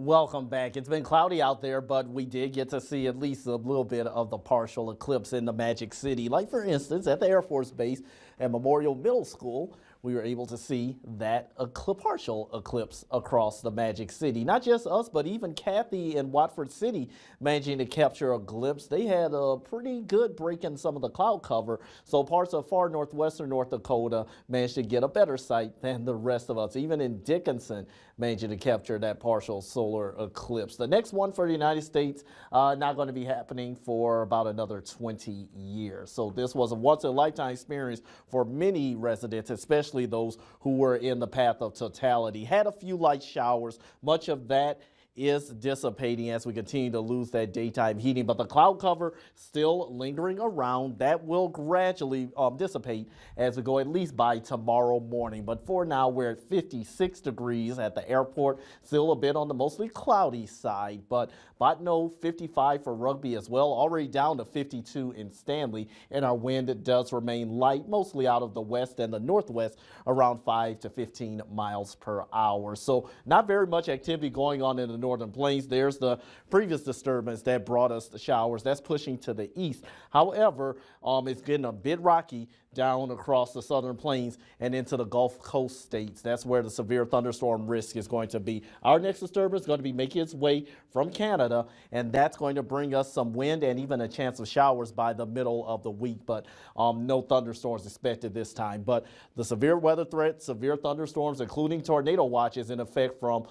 Welcome back. It's been cloudy out there, but we did get to see at least a little bit of the partial eclipse in the Magic City. Like, for instance, at the Air Force Base at Memorial Middle School, we were able to see that partial eclipse across the Magic City. Not just us, but even Kathy in Watford City managing to capture a glimpse. They had a pretty good break in some of the cloud cover, so parts of far northwestern North Dakota managed to get a better sight than the rest of us. Even in Dickinson, managing to capture that partial solar eclipse. The next one for the United States, not going to be happening for about another 20 years. So this was a once-in-a-lifetime experience for many residents, especially those who were in the path of totality. Had a few light showers. Much of that is dissipating as we continue to lose that daytime heating, but the cloud cover still lingering around. That will gradually dissipate as we go at least by tomorrow morning. But for now, we're at 56 degrees at the airport, still a bit on the mostly cloudy side, but Botno 55 for Rugby as well, already down to 52 in Stanley, and our wind does remain light, mostly out of the west and the northwest, around 5 to 15 miles per hour. So not very much activity going on in the northern plains. There's the previous disturbance that brought us the showers. That's pushing to the east. However, it's getting a bit rocky down across the southern plains and into the Gulf Coast states. That's where the severe thunderstorm risk is going to be. Our next disturbance is going to be making its way from Canada, and that's going to bring us some wind and even a chance of showers by the middle of the week, but no thunderstorms expected this time. But the severe weather threat, severe thunderstorms, including tornado watches in effect from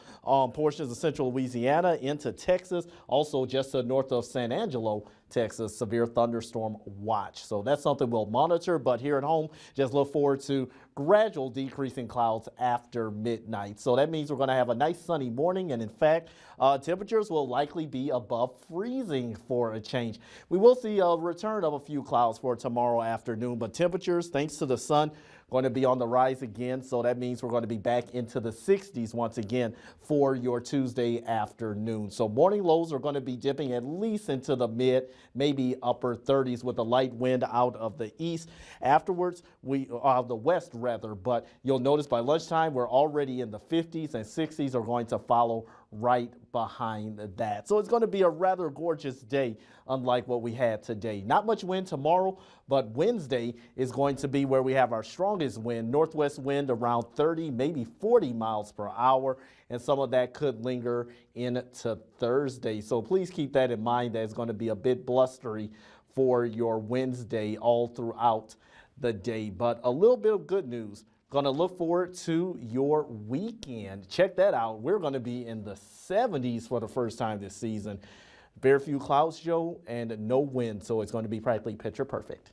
portions of central Louisiana into Texas, also just to the north of San Angelo, Texas, severe thunderstorm watch. So that's something we'll monitor, but here at home, just look forward to gradual decrease in clouds after midnight. So that means we're going to have a nice sunny morning, and in fact, temperatures will likely be above freezing for a change. We will see a return of a few clouds for tomorrow afternoon, but temperatures, thanks to the sun, going to be on the rise again, so that means we're going to be back into the 60s once again for your Tuesday afternoon. So morning lows are going to be dipping at least into the mid, maybe upper 30s with a light wind out of the east. Afterwards, the west rather, but you'll notice by lunchtime we're already in the 50s, and 60s are going to follow right behind that. So it's going to be a rather gorgeous day, unlike what we had today. Not much wind tomorrow, but Wednesday is going to be where we have our strongest wind, northwest wind around 30, maybe 40 miles per hour, and some of that could linger into Thursday. So please keep that in mind. That it's going to be a bit blustery for your Wednesday all throughout the day. But a little bit of good news. Going to look forward to your weekend. Check that out. We're going to be in the 70s for the first time this season. Very few clouds, Joe, and no wind, so it's going to be practically picture perfect.